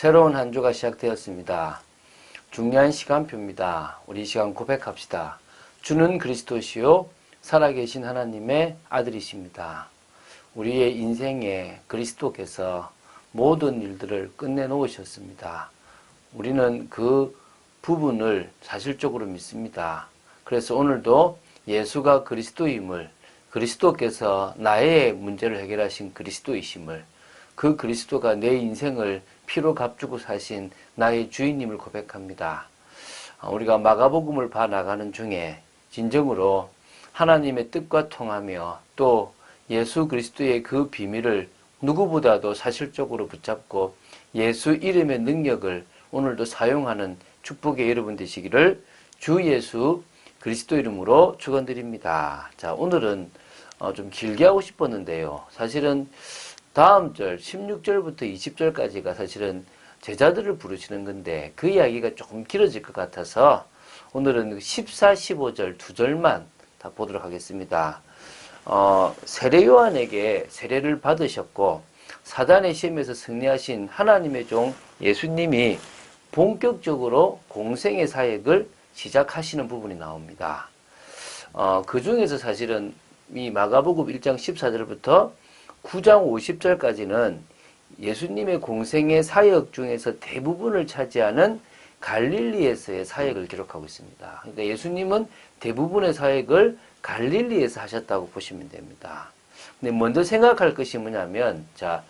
새로운 한 주가 시작되었습니다. 중요한 시간표입니다. 우리 이 시간 고백합시다. 주는 그리스도시요 살아계신 하나님의 아들이십니다. 우리의 인생에 그리스도께서 모든 일들을 끝내놓으셨습니다. 우리는 그 부분을 사실적으로 믿습니다. 그래서 오늘도 예수가 그리스도임을, 그리스도께서 나의 문제를 해결하신 그리스도이심을, 그 그리스도가 내 인생을 피로 값주고 사신 나의 주인님을 고백합니다. 우리가 마가복음을 봐나가는 중에 진정으로 하나님의 뜻과 통하며 또 예수 그리스도의 그 비밀을 누구보다도 사실적으로 붙잡고 예수 이름의 능력을 오늘도 사용하는 축복의 여러분 되시기를 주 예수 그리스도 이름으로 축원드립니다. 자, 오늘은 좀 길게 하고 싶었는데요. 사실은 다음 절 16절부터 20절까지가 사실은 제자들을 부르시는 건데 그 이야기가 조금 길어질 것 같아서 오늘은 14, 15절 두 절만 다 보도록 하겠습니다. 세례 요한에게 세례를 받으셨고 사단의 시험에서 승리하신 하나님의 종 예수님이 본격적으로 공생의 사역을 시작하시는 부분이 나옵니다. 그 중에서 사실은 이 마가복음 1장 14절부터 9장 50절까지는 예수님의 공생의 사역 중에서 대부분을 차지하는 갈릴리에서의 사역을 기록하고 있습니다. 그러니까 예수님은 대부분의 사역을 갈릴리에서 하셨다고 보시면 됩니다. 근데 먼저 생각할 것이 뭐냐면, 자,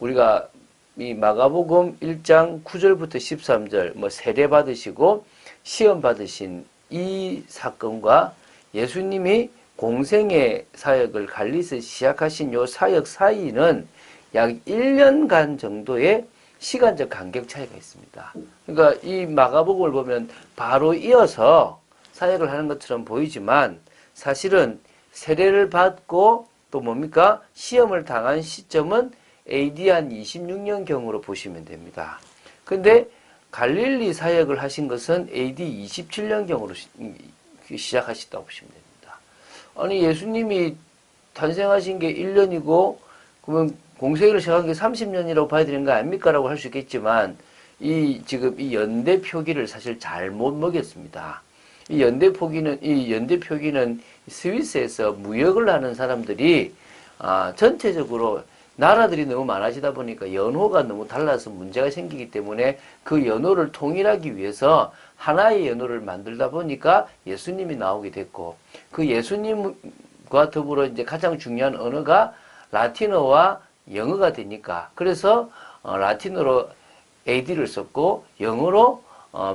우리가 이 마가복음 1장 9절부터 13절, 세례 받으시고 시험 받으신 이 사건과 예수님이 공생의 사역을 갈릴리에서 시작하신 요 사역 사이는 약 1년간 정도의 시간적 간격 차이가 있습니다. 그러니까 이 마가복음을 보면 바로 이어서 사역을 하는 것처럼 보이지만 사실은 세례를 받고 또 뭡니까? 시험을 당한 시점은 AD 한 26년경으로 보시면 됩니다. 근데 갈릴리 사역을 하신 것은 AD 27년경으로 시작하셨다고 보시면 됩니다. 아니 예수님이 탄생하신 게 1년이고 그러면 공생애를 시작한 게 30년이라고 봐야 되는 거 아닙니까? 라고 할 수 있겠지만 지금 이 연대 표기를 사실 잘못 먹였습니다. 이 연대 표기는 스위스에서 무역을 하는 사람들이 전체적으로 나라들이 너무 많아지다 보니까 연호가 너무 달라서 문제가 생기기 때문에 그 연호를 통일하기 위해서 하나의 연호를 만들다 보니까 예수님이 나오게 됐고 그 예수님과 더불어 이제 가장 중요한 언어가 라틴어와 영어가 되니까 그래서 라틴어로 AD를 썼고 영어로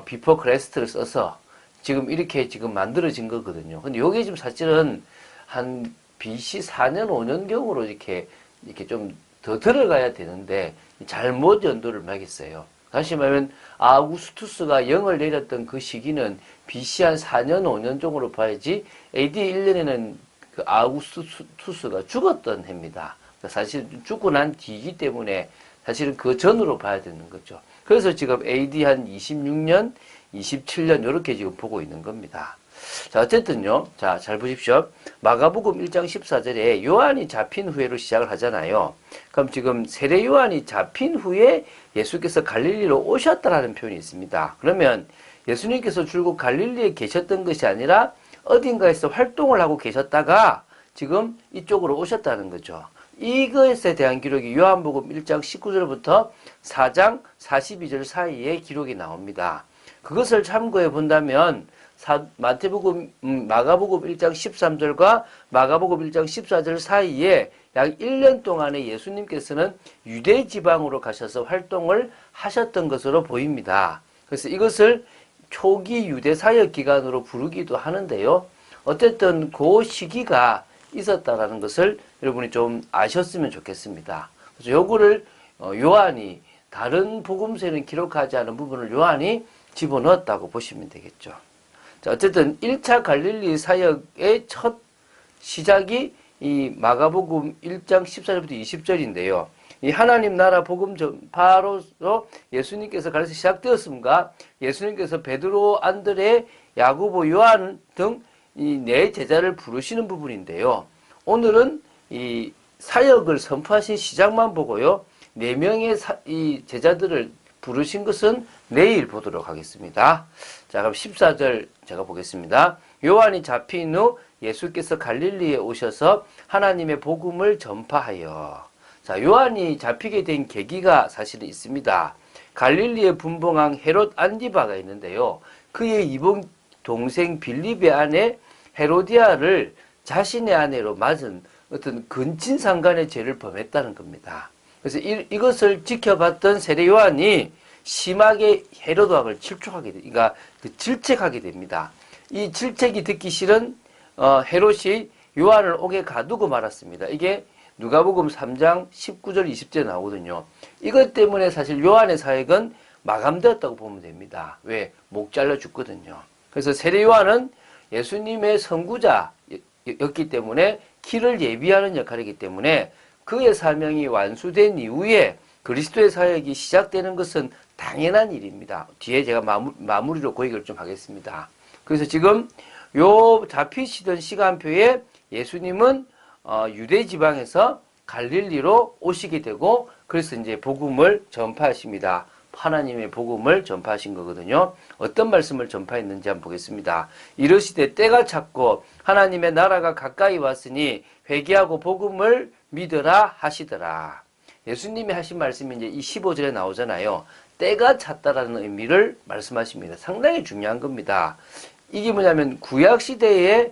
before Christ를 써서 지금 이렇게 지금 만들어진 거거든요. 근데 요게 지금 사실은 한 BC 4년 5년경으로 이렇게 좀 더 들어가야 되는데 잘못 연도를 매겼어요. 다시 말하면 아우구스투스가 영을 내렸던 그 시기는 BC 한 4년 5년 정도로 봐야지 AD 1년에는 그 아우구스투스가 죽었던 해입니다. 사실 죽고 난 뒤이기 때문에 사실은 그 전으로 봐야 되는 거죠. 그래서 지금 AD 한 26년, 27년 이렇게 지금 보고 있는 겁니다. 자, 어쨌든요. 자, 잘 보십시오. 마가복음 1장 14절에 요한이 잡힌 후에로 시작을 하잖아요. 그럼 지금 세례 요한이 잡힌 후에 예수께서 갈릴리로 오셨다라는 표현이 있습니다. 그러면 예수님께서 줄곧 갈릴리에 계셨던 것이 아니라 어딘가에서 활동을 하고 계셨다가 지금 이쪽으로 오셨다는 거죠. 이것에 대한 기록이 요한복음 1장 19절부터 4장 42절 사이에 기록이 나옵니다. 그것을 참고해 본다면 마가복음 1장 13절과 마가복음 1장 14절 사이에 약 1년 동안에 예수님께서는 유대 지방으로 가셔서 활동을 하셨던 것으로 보입니다. 그래서 이것을 초기 유대 사역 기간으로 부르기도 하는데요. 어쨌든 그 시기가 있었다라는 것을 여러분이 좀 아셨으면 좋겠습니다. 그래서 요거를 요한이 다른 복음서에는 기록하지 않은 부분을 요한이 집어넣었다고 보시면 되겠죠. 자, 어쨌든 1차 갈릴리 사역의 첫 시작이 이 마가복음 1장 14절부터 20절인데요. 이 하나님 나라 복음 전파로서 예수님께서 가르쳐 시작되었습니다. 예수님께서 베드로, 안드레, 야고보, 요한 등 이 네 제자를 부르시는 부분인데요. 오늘은 이 사역을 선포하신 시작만 보고요. 4명의 이 제자들을 부르신 것은 내일 보도록 하겠습니다. 자, 그럼 14절 제가 보겠습니다. 요한이 잡힌 후 예수께서 갈릴리에 오셔서 하나님의 복음을 전파하여. 자, 요한이 잡히게 된 계기가 사실은 있습니다. 갈릴리에 분봉한 헤롯 안디바가 있는데요. 그의 이복 동생 빌립의 아내 헤로디아를 자신의 아내로 맞은 어떤 근친상간의 죄를 범했다는 겁니다. 그래서 이것을 지켜봤던 세례 요한이 심하게 헤롯 왕을 그러니까 질책하게 됩니다. 이 질책이 듣기 싫은 헤롯이 요한을 옥에 가두고 말았습니다. 이게 누가복음 3장 19절 20절에 나오거든요. 이것 때문에 사실 요한의 사역은 마감되었다고 보면 됩니다. 왜? 목 잘라 죽거든요. 그래서 세례 요한은 예수님의 선구자였기 때문에 길을 예비하는 역할이기 때문에 그의 사명이 완수된 이후에 그리스도의 사역이 시작되는 것은 당연한 일입니다. 뒤에 제가 마무리로 그 얘기를 좀 하겠습니다. 그래서 지금 요 잡히시던 시간표에 예수님은 유대 지방에서 갈릴리로 오시게 되고 그래서 이제 복음을 전파하십니다. 하나님의 복음을 전파하신 거거든요. 어떤 말씀을 전파했는지 한번 보겠습니다. 이르시되 때가 찼고 하나님의 나라가 가까이 왔으니 회개하고 복음을 믿으라 하시더라. 예수님이 하신 말씀이 이제 이 15절에 나오잖아요. 때가 찼다라는 의미를 말씀하십니다. 상당히 중요한 겁니다. 이게 뭐냐면 구약 시대에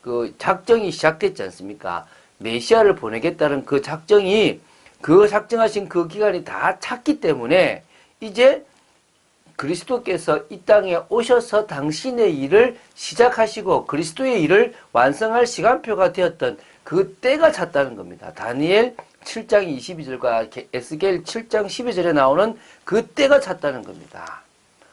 그 작정이 시작됐지 않습니까? 메시아를 보내겠다는 그 작정이 그 작정하신 그 기간이 다 찼기 때문에 이제 그리스도께서 이 땅에 오셔서 당신의 일을 시작하시고 그리스도의 일을 완성할 시간표가 되었던 그 때가 찼다는 겁니다. 다니엘 7장 22절과 에스겔 7장 12절에 나오는 그 때가 찼다는 겁니다.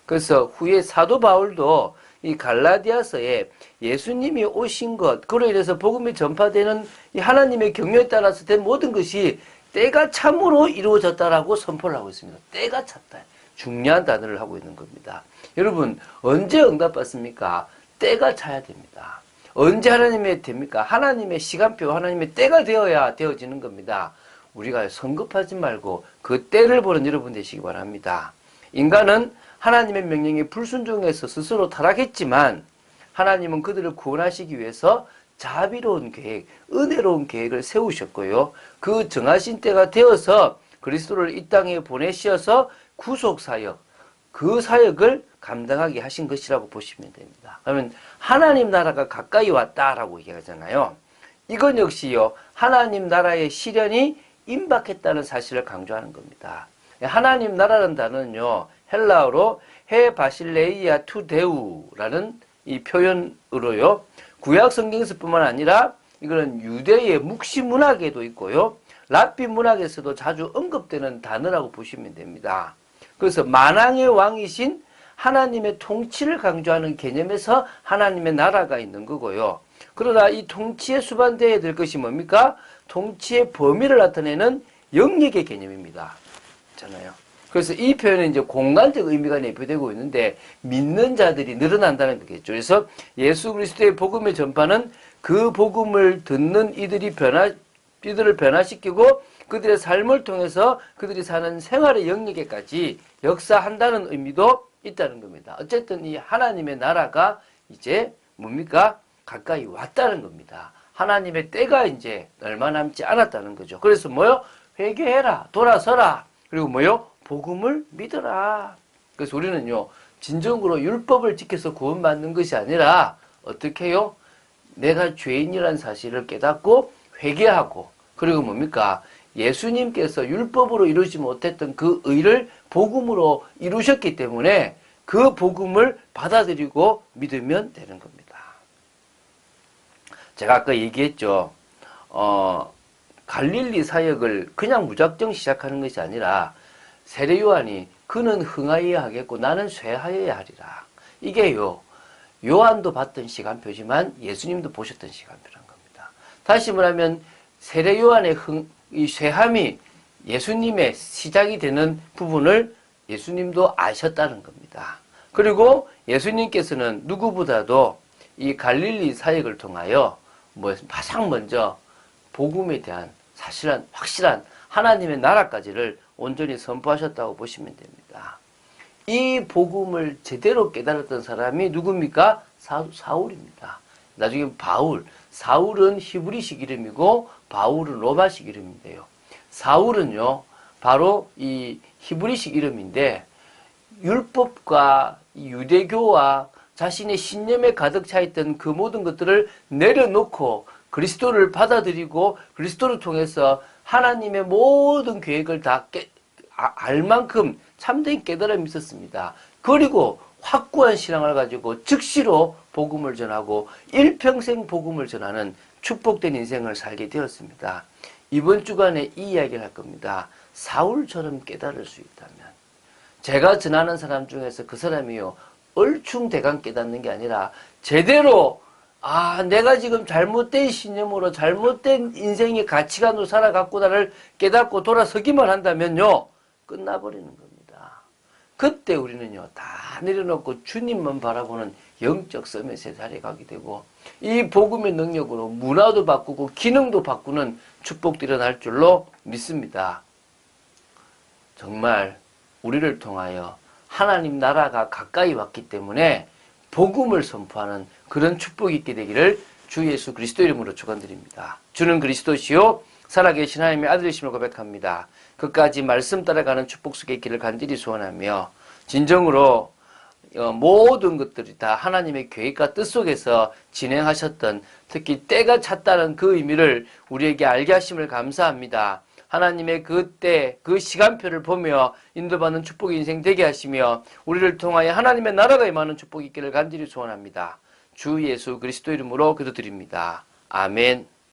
그래서 후에 사도 바울도 이 갈라디아서에 예수님이 오신 것, 그로 인해서 복음이 전파되는 이 하나님의 경륜에 따라서 된 모든 것이 때가 참으로 이루어졌다라고 선포를 하고 있습니다. 때가 찼다. 중요한 단어를 하고 있는 겁니다. 여러분, 언제 응답받습니까? 때가 차야 됩니다. 언제 하나님의 됩니까? 하나님의 시간표, 하나님의 때가 되어야 되어지는 겁니다. 우리가 성급하지 말고 그 때를 보는 여러분 되시기 바랍니다. 인간은 하나님의 명령에 불순종해서 스스로 타락했지만 하나님은 그들을 구원하시기 위해서 자비로운 계획, 은혜로운 계획을 세우셨고요. 그 정하신 때가 되어서 그리스도를 이 땅에 보내시어서 구속사역, 그 사역을 감당하게 하신 것이라고 보시면 됩니다. 그러면 하나님 나라가 가까이 왔다라고 얘기하잖아요. 이건 역시요, 하나님 나라의 시련이 임박했다는 사실을 강조하는 겁니다. 하나님 나라라는 단어는요, 헬라어로 헤 바실레이아 투 데우라는 이 표현으로요, 구약 성경에서뿐만 아니라 이거는 유대의 묵시 문학에도 있고요, 랍비 문학에서도 자주 언급되는 단어라고 보시면 됩니다. 그래서 만왕의 왕이신 하나님의 통치를 강조하는 개념에서 하나님의 나라가 있는 거고요. 그러나 이 통치에 수반되어야 될 것이 뭡니까? 통치의 범위를 나타내는 영역의 개념입니다. 잖아요. 그래서 이 표현은 이제 공간적 의미가 내포되고 있는데 믿는 자들이 늘어난다는 거겠죠. 그래서 예수 그리스도의 복음의 전파는 그 복음을 듣는 이들을 변화시키고 그들의 삶을 통해서 그들이 사는 생활의 영역에까지 역사한다는 의미도 있다는 겁니다. 어쨌든 이 하나님의 나라가 이제 뭡니까? 가까이 왔다는 겁니다. 하나님의 때가 이제 얼마 남지 않았다는 거죠. 그래서 뭐요? 회개해라, 돌아서라, 그리고 뭐요? 복음을 믿어라. 그래서 우리는요, 진정으로 율법을 지켜서 구원받는 것이 아니라 어떻게 해요? 내가 죄인이라는 사실을 깨닫고 회개하고, 그리고 뭡니까? 예수님께서 율법으로 이루지 못했던 그 의를 복음으로 이루셨기 때문에 그 복음을 받아들이고 믿으면 되는 겁니다. 제가 아까 얘기했죠. 갈릴리 사역을 그냥 무작정 시작하는 것이 아니라 세례 요한이 그는 흥하여야 하겠고 나는 쇠하여야 하리라. 이게요, 요한도 봤던 시간표지만 예수님도 보셨던 시간표란 겁니다. 다시 말하면 세례 요한의 이 쇠함이 예수님의 시작이 되는 부분을 예수님도 아셨다는 겁니다. 그리고 예수님께서는 누구보다도 이 갈릴리 사역을 통하여 가장 먼저 복음에 대한 사실한 확실한 하나님의 나라까지를 온전히 선포하셨다고 보시면 됩니다. 이 복음을 제대로 깨달았던 사람이 누굽니까? 사울입니다. 나중에 바울, 사울은 히브리식 이름이고 바울은 로마식 이름인데요. 사울은요, 바로 이 히브리식 이름인데 율법과 유대교와 자신의 신념에 가득 차 있던 그 모든 것들을 내려놓고 그리스도를 받아들이고 그리스도를 통해서 하나님의 모든 계획을 다 알 만큼 참된 깨달음이 있었습니다. 그리고 확고한 신앙을 가지고 즉시로 복음을 전하고 일평생 복음을 전하는 축복된 인생을 살게 되었습니다. 이번 주간에 이 이야기를 할 겁니다. 사울처럼 깨달을 수 있다면, 제가 전하는 사람 중에서 그 사람이요, 얼충대강 깨닫는 게 아니라 제대로 내가 지금 잘못된 신념으로 잘못된 인생의 가치관으로 살아갔구나를 깨닫고 돌아서기만 한다면요, 끝나버리는 겁니다. 그때 우리는요, 다 내려놓고 주님만 바라보는 영적 서밋의 자리에 가게 되고 이 복음의 능력으로 문화도 바꾸고 기능도 바꾸는 축복들이 일어날 줄로 믿습니다. 정말 우리를 통하여 하나님 나라가 가까이 왔기 때문에 복음을 선포하는 그런 축복이 있게 되기를 주 예수 그리스도 이름으로 축원드립니다. 주는 그리스도시요 살아계신 하나님의 아들이심을 고백합니다. 끝까지 말씀 따라가는 축복 속에 있기를 간절히 소원하며 진정으로 모든 것들이 다 하나님의 계획과 뜻 속에서 진행하셨던, 특히 때가 찼다는 그 의미를 우리에게 알게 하심을 감사합니다. 하나님의 그 때, 그 시간표를 보며 인도받는 축복의 인생 되게 하시며 우리를 통하여 하나님의 나라가 임하는 축복이 있기를 간절히 소원합니다. 주 예수 그리스도 이름으로 기도드립니다. 아멘.